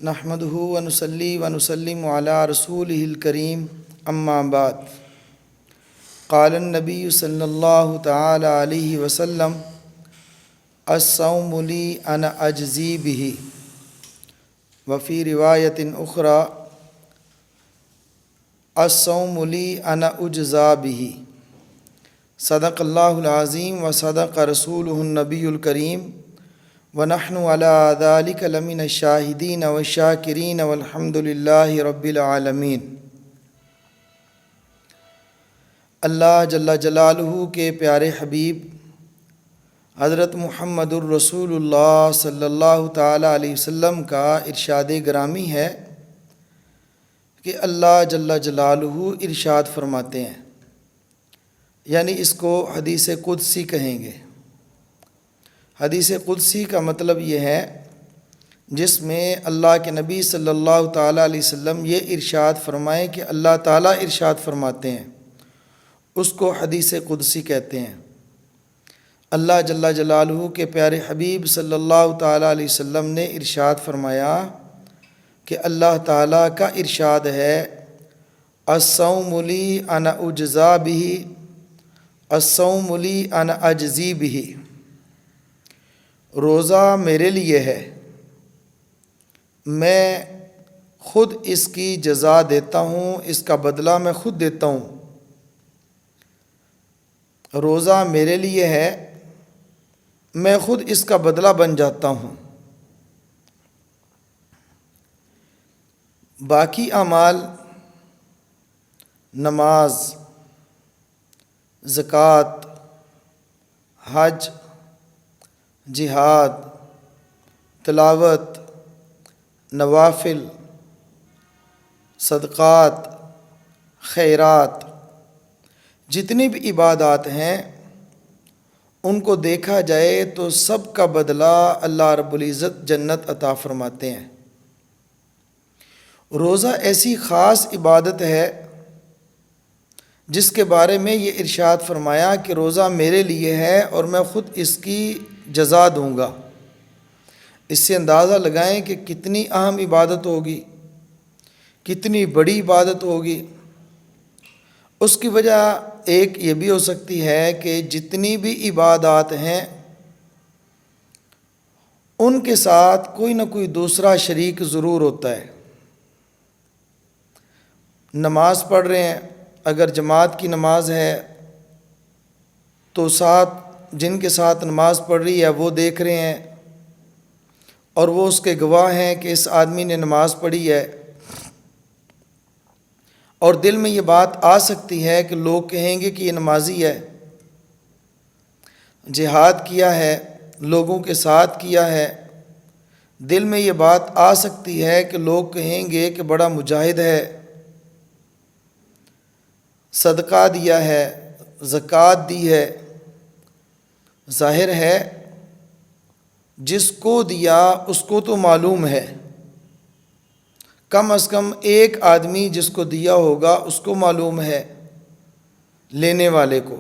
نحمدہ ونصلی ونسلم علی رسولہ الکریم اما بعد قال النبی صلی اللہ تعالی علیہ وسلم الصوم لی انا اجزی بہ وفی روایت اخری الصوم لی انا اجزا بہ صدق اللہ العظیم و صدق رسولہ النبی الکریم ونحن علی ذلک لمن الشاہدین والشاکرین والحمد للہ رب العالمین۔ اللہ جل جلالہ کے پیارے حبیب حضرت محمد الرسول اللہ صلی اللہ تعالی علیہ وسلم کا ارشاد گرامی ہے کہ اللہ جل جلالہ ارشاد فرماتے ہیں، یعنی اس کو حدیث قدسی کہیں گے۔ حدیث قدسی کا مطلب یہ ہے جس میں اللہ کے نبی صلی اللہ تعالیٰ علیہ وسلم یہ ارشاد فرمائیں کہ اللہ تعالیٰ ارشاد فرماتے ہیں، اس کو حدیث قدسی کہتے ہیں۔ اللہ جل جلالہ کے پیارے حبیب صلی اللہ تعالیٰ علیہ وسلم نے ارشاد فرمایا کہ اللہ تعالیٰ کا ارشاد ہے الصوم لی انا اجزا بہ الصوم لی انا اجزی بہ، روزہ میرے لیے ہے، میں خود اس کی جزا دیتا ہوں، اس کا بدلہ میں خود دیتا ہوں۔ روزہ میرے لیے ہے، میں خود اس کا بدلہ بن جاتا ہوں۔ باقی اعمال نماز، زکوٰۃ، حج، جہاد، تلاوت، نوافل، صدقات، خیرات، جتنی بھی عبادات ہیں ان کو دیکھا جائے تو سب کا بدلہ اللہ رب العزت جنت عطا فرماتے ہیں۔ روزہ ایسی خاص عبادت ہے جس کے بارے میں یہ ارشاد فرمایا کہ روزہ میرے لیے ہے اور میں خود اس کی جزا دوں گا۔ اس سے اندازہ لگائیں کہ کتنی اہم عبادت ہوگی، کتنی بڑی عبادت ہوگی۔ اس کی وجہ ایک یہ بھی ہو سکتی ہے کہ جتنی بھی عبادات ہیں ان کے ساتھ کوئی نہ کوئی دوسرا شریک ضرور ہوتا ہے۔ نماز پڑھ رہے ہیں، اگر جماعت کی نماز ہے تو ساتھ جن کے ساتھ نماز پڑھ رہی ہے وہ دیکھ رہے ہیں اور وہ اس کے گواہ ہیں کہ اس آدمی نے نماز پڑھی ہے، اور دل میں یہ بات آ سکتی ہے کہ لوگ کہیں گے کہ یہ نمازی ہے، جہاد کیا ہے، لوگوں کے ساتھ کیا ہے۔ دل میں یہ بات آ سکتی ہے کہ لوگ کہیں گے کہ بڑا مجاہد ہے، صدقہ دیا ہے، زکوٰۃ دی ہے۔ ظاہر ہے جس کو دیا اس کو تو معلوم ہے، کم از کم ایک آدمی جس کو دیا ہوگا اس کو معلوم ہے، لینے والے کو،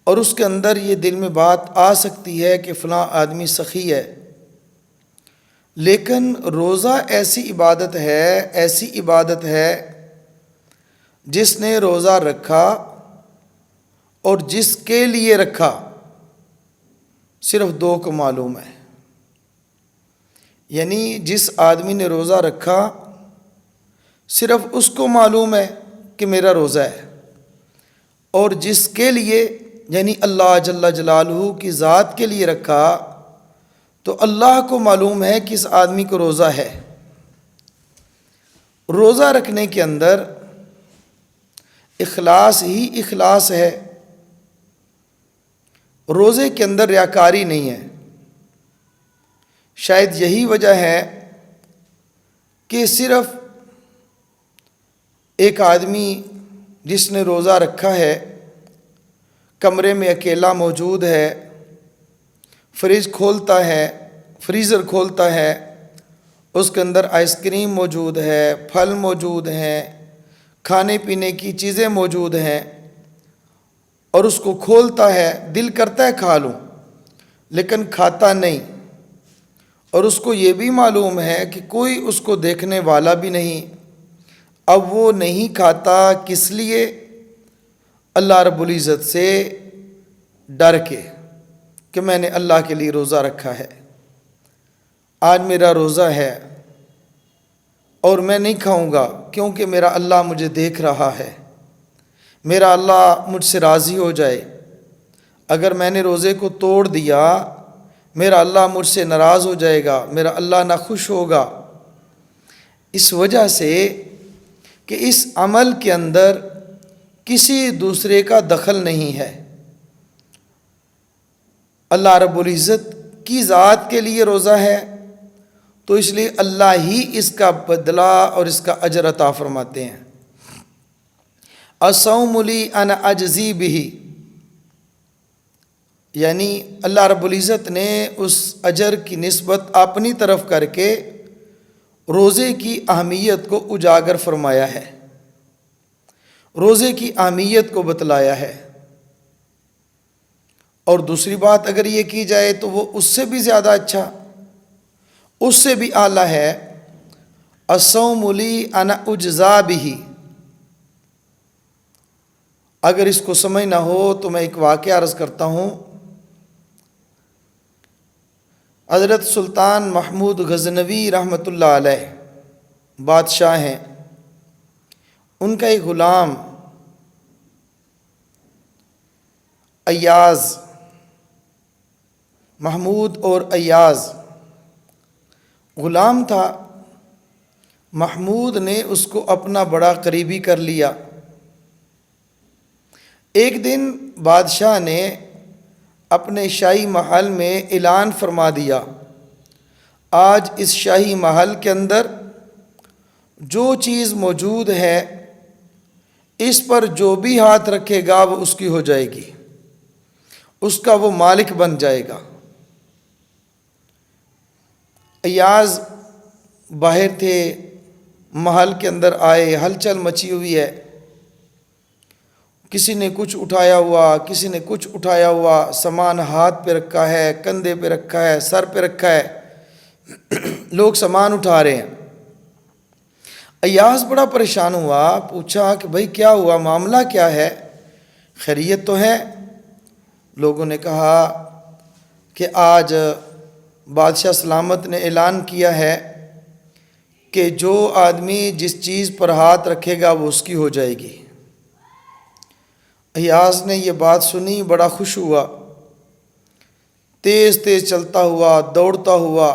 اور اس کے اندر یہ دل میں بات آ سکتی ہے کہ فلاں آدمی سخی ہے۔ لیکن روزہ ایسی عبادت ہے جس نے روزہ رکھا اور جس کے لیے رکھا صرف دو کو معلوم ہے۔ یعنی جس آدمی نے روزہ رکھا صرف اس کو معلوم ہے کہ میرا روزہ ہے، اور جس کے لیے یعنی اللہ جل جلالہ کی ذات کے لیے رکھا تو اللہ کو معلوم ہے کہ اس آدمی کو روزہ ہے۔ روزہ رکھنے کے اندر اخلاص ہی اخلاص ہے، روزے کے اندر ریاکاری نہیں ہے۔ شاید یہی وجہ ہے کہ صرف ایک آدمی جس نے روزہ رکھا ہے کمرے میں اکیلا موجود ہے، فریج کھولتا ہے، فریزر کھولتا ہے، اس کے اندر آئس کریم موجود ہے، پھل موجود ہیں، کھانے پینے کی چیزیں موجود ہیں، اور اس کو کھولتا ہے، دل کرتا ہے کھا لوں لیکن کھاتا نہیں، اور اس کو یہ بھی معلوم ہے کہ کوئی اس کو دیکھنے والا بھی نہیں، اب وہ نہیں کھاتا کس لیے؟ اللہ رب العزت سے ڈر کے کہ میں نے اللہ کے لیے روزہ رکھا ہے، آج میرا روزہ ہے اور میں نہیں کھاؤں گا کیونکہ میرا اللہ مجھے دیکھ رہا ہے، میرا اللہ مجھ سے راضی ہو جائے، اگر میں نے روزے کو توڑ دیا میرا اللہ مجھ سے ناراض ہو جائے گا، میرا اللہ ناخوش ہوگا۔ اس وجہ سے کہ اس عمل کے اندر کسی دوسرے کا دخل نہیں ہے، اللہ رب العزت کی ذات کے لیے روزہ ہے، تو اس لیے اللہ ہی اس کا بدلہ اور اس کا اجر عطا فرماتے ہیں۔ الصوم لی انا اجزی بہ، یعنی اللہ رب العزت نے اس اجر کی نسبت اپنی طرف کر کے روزے کی اہمیت کو اجاگر فرمایا ہے، روزے کی اہمیت کو بتلایا ہے۔ اور دوسری بات اگر یہ کی جائے تو وہ اس سے بھی زیادہ اچھا، اس سے بھی اعلیٰ ہے، الصوم لی انا اجزا بہ۔ اگر اس کو سمجھ نہ ہو تو میں ایک واقعہ عرض کرتا ہوں۔ حضرت سلطان محمود غزنوی رحمۃ اللہ علیہ بادشاہ ہیں، ان کا ایک غلام ایاز، محمود اور ایاز غلام تھا، محمود نے اس کو اپنا بڑا قریبی کر لیا۔ ایک دن بادشاہ نے اپنے شاہی محل میں اعلان فرما دیا، آج اس شاہی محل کے اندر جو چیز موجود ہے اس پر جو بھی ہاتھ رکھے گا وہ اس کی ہو جائے گی، اس کا وہ مالک بن جائے گا۔ ایاز باہر تھے، محل کے اندر آئے، ہلچل مچی ہوئی ہے، کسی نے کچھ اٹھایا ہوا، کسی نے کچھ اٹھایا ہوا، سامان ہاتھ پہ رکھا ہے، کندھے پہ رکھا ہے، سر پہ رکھا ہے، لوگ سامان اٹھا رہے ہیں۔ ایاز بڑا پریشان ہوا، پوچھا کہ بھائی کیا ہوا، معاملہ کیا ہے، خیریت تو ہے؟ لوگوں نے کہا کہ آج بادشاہ سلامت نے اعلان کیا ہے کہ جو آدمی جس چیز پر ہاتھ رکھے گا وہ اس کی ہو جائے گی۔ ایاز نے یہ بات سنی، بڑا خوش ہوا، تیز تیز چلتا ہوا، دوڑتا ہوا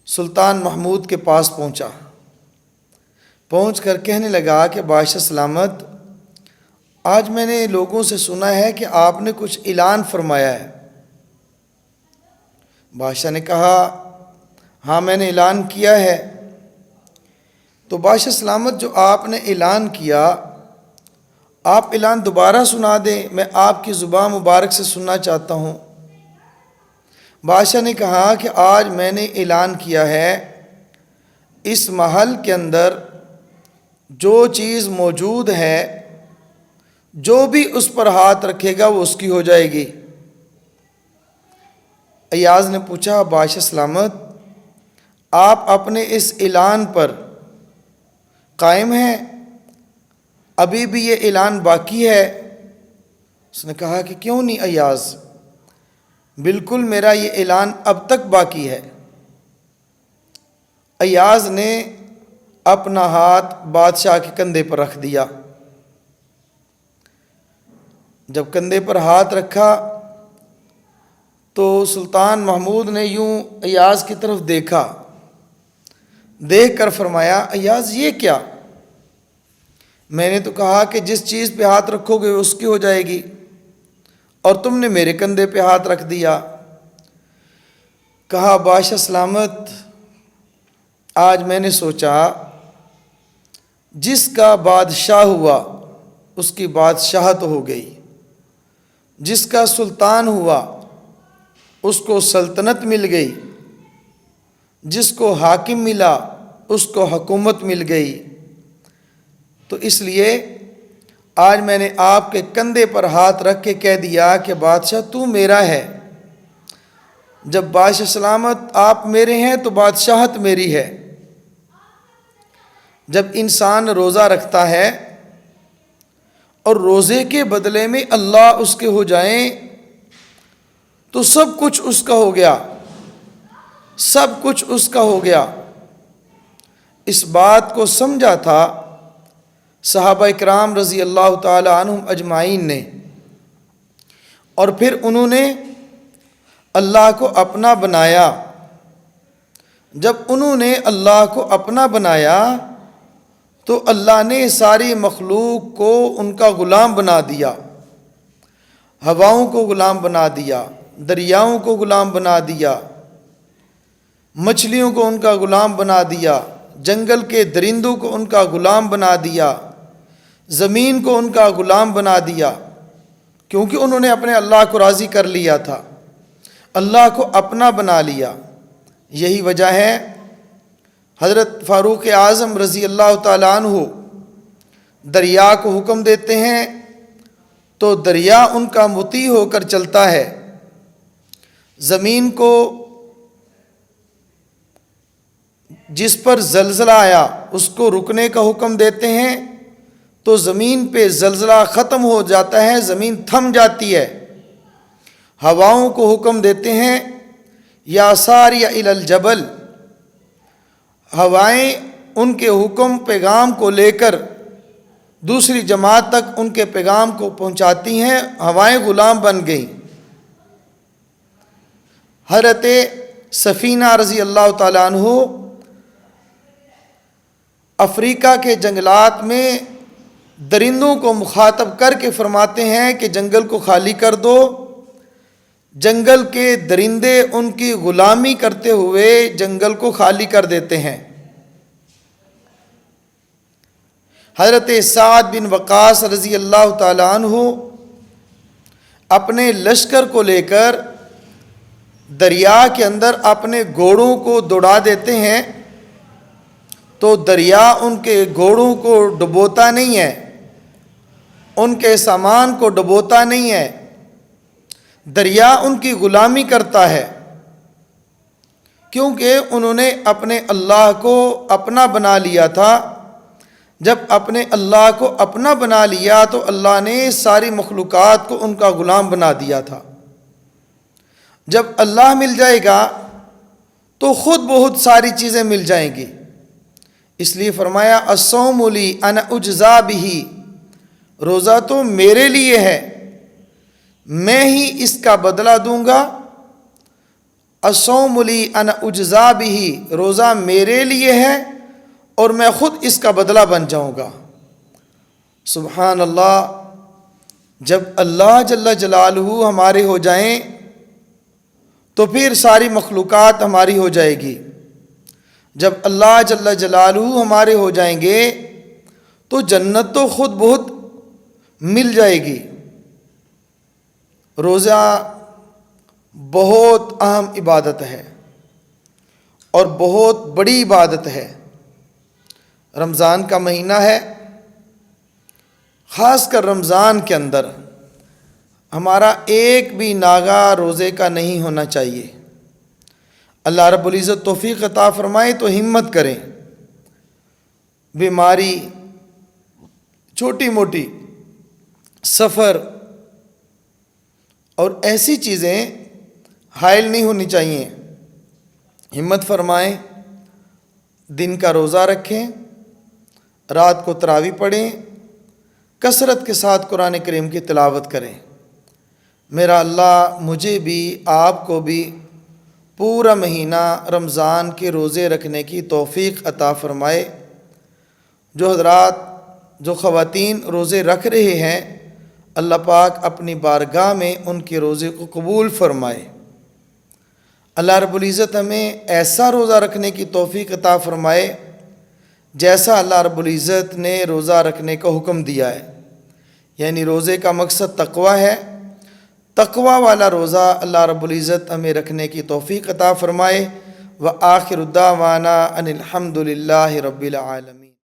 سلطان محمود کے پاس پہنچا، پہنچ کر کہنے لگا کہ بادشاہ سلامت، آج میں نے لوگوں سے سنا ہے کہ آپ نے کچھ اعلان فرمایا ہے۔ بادشاہ نے کہا ہاں میں نے اعلان کیا ہے۔ تو بادشاہ سلامت جو آپ نے اعلان کیا، آپ اعلان دوبارہ سنا دیں، میں آپ کی زبان مبارک سے سننا چاہتا ہوں۔ بادشاہ نے کہا کہ آج میں نے اعلان کیا ہے اس محل کے اندر جو چیز موجود ہے جو بھی اس پر ہاتھ رکھے گا وہ اس کی ہو جائے گی۔ ایاز نے پوچھا بادشاہ سلامت، آپ اپنے اس اعلان پر قائم ہیں؟ ابھی بھی یہ اعلان باقی ہے؟ اس نے کہا کہ کیوں نہیں ایاز، بالکل میرا یہ اعلان اب تک باقی ہے۔ ایاز نے اپنا ہاتھ بادشاہ کے کندھے پر رکھ دیا۔ جب کندھے پر ہاتھ رکھا تو سلطان محمود نے یوں ایاز کی طرف دیکھا، دیکھ کر فرمایا ایاز یہ کیا؟ میں نے تو کہا کہ جس چیز پہ ہاتھ رکھو گے اس کی ہو جائے گی، اور تم نے میرے کندھے پہ ہاتھ رکھ دیا۔ کہا بادشاہ سلامت، آج میں نے سوچا جس کا بادشاہ ہوا اس کی بادشاہت ہو گئی، جس کا سلطان ہوا اس کو سلطنت مل گئی، جس کو حاکم ملا اس کو حکومت مل گئی۔ تو اس لیے آج میں نے آپ کے کندھے پر ہاتھ رکھ کے کہہ دیا کہ بادشاہ تو میرا ہے، جب باعث سلامت آپ میرے ہیں تو بادشاہت میری ہے۔ جب انسان روزہ رکھتا ہے اور روزے کے بدلے میں اللہ اس کے ہو جائیں تو سب کچھ اس کا ہو گیا، سب کچھ اس کا ہو گیا۔ اس بات کو سمجھا تھا صحابہ کرام رضی اللہ تعالی عنہم اجمعین نے، اور پھر انہوں نے اللہ کو اپنا بنایا۔ جب انہوں نے اللہ کو اپنا بنایا تو اللہ نے ساری مخلوق کو ان کا غلام بنا دیا، ہواؤں کو غلام بنا دیا، دریاؤں کو غلام بنا دیا، مچھلیوں کو ان کا غلام بنا دیا، جنگل کے درندوں کو ان کا غلام بنا دیا، زمین کو ان کا غلام بنا دیا، کیونکہ انہوں نے اپنے اللہ کو راضی کر لیا تھا، اللہ کو اپنا بنا لیا۔ یہی وجہ ہے حضرت فاروق اعظم رضی اللہ تعالیٰ عنہ دریا کو حکم دیتے ہیں تو دریا ان کا مطیع ہو کر چلتا ہے، زمین کو جس پر زلزلہ آیا اس کو رکنے کا حکم دیتے ہیں تو زمین پہ زلزلہ ختم ہو جاتا ہے، زمین تھم جاتی ہے۔ ہواؤں کو حکم دیتے ہیں یا ساریہ الی الجبل، ہوائیں ان کے حکم پیغام کو لے کر دوسری جماعت تک ان کے پیغام کو پہنچاتی ہیں، ہوائیں غلام بن گئیں۔ حضرت سفینہ رضی اللہ تعالیٰ عنہ افریقہ کے جنگلات میں درندوں کو مخاطب کر کے فرماتے ہیں کہ جنگل کو خالی کر دو۔ جنگل کے درندے ان کی غلامی کرتے ہوئے جنگل کو خالی کر دیتے ہیں۔ حضرت سعد بن وقاص رضی اللہ تعالی عنہ اپنے لشکر کو لے کر دریا کے اندر اپنے گھوڑوں کو دوڑا دیتے ہیں تو دریا ان کے گھوڑوں کو ڈبوتا نہیں ہے، ان کے سامان کو ڈبوتا نہیں ہے، دریا ان کی غلامی کرتا ہے، کیونکہ انہوں نے اپنے اللہ کو اپنا بنا لیا تھا۔ جب اپنے اللہ کو اپنا بنا لیا تو اللہ نے ساری مخلوقات کو ان کا غلام بنا دیا تھا۔ جب اللہ مل جائے گا تو خود بہت ساری چیزیں مل جائیں گی، اس لیے فرمایا الصوم لی انا اجزا بہ، روزہ تو میرے لیے ہے، میں ہی اس کا بدلہ دوں گا۔ الصوم لی انا اجزا بہ، روزہ میرے لیے ہے اور میں خود اس کا بدلہ بن جاؤں گا۔ سبحان اللہ، جب اللہ جل جلالہ ہمارے ہو جائیں تو پھر ساری مخلوقات ہماری ہو جائے گی۔ جب اللہ جل جلالہ ہمارے ہو جائیں گے تو جنت تو خود بہت مل جائے گی۔ روزہ بہت اہم عبادت ہے اور بہت بڑی عبادت ہے۔ رمضان کا مہینہ ہے، خاص کر رمضان کے اندر ہمارا ایک بھی ناغہ روزے کا نہیں ہونا چاہیے۔ اللہ رب العزت توفیق عطا فرمائے تو ہمت کریں۔ بیماری، چھوٹی موٹی سفر اور ایسی چیزیں حائل نہیں ہونی چاہیے۔ ہمت فرمائیں، دن کا روزہ رکھیں، رات کو تراویح پڑھیں، کثرت کے ساتھ قرآن کریم کی تلاوت کریں۔ میرا اللہ مجھے بھی آپ کو بھی پورا مہینہ رمضان کے روزے رکھنے کی توفیق عطا فرمائے۔ جو حضرات، جو خواتین روزے رکھ رہے ہیں، اللہ پاک اپنی بارگاہ میں ان کے روزے کو قبول فرمائے۔ اللہ رب العزت ہمیں ایسا روزہ رکھنے کی توفیق عطا فرمائے جیسا اللہ رب العزت نے روزہ رکھنے کا حکم دیا ہے، یعنی روزے کا مقصد تقوی ہے۔ تقوی والا روزہ اللہ رب العزت ہمیں رکھنے کی توفیق عطا فرمائے۔ وآخر دعوانا ان الحمد للہ رب العالمین۔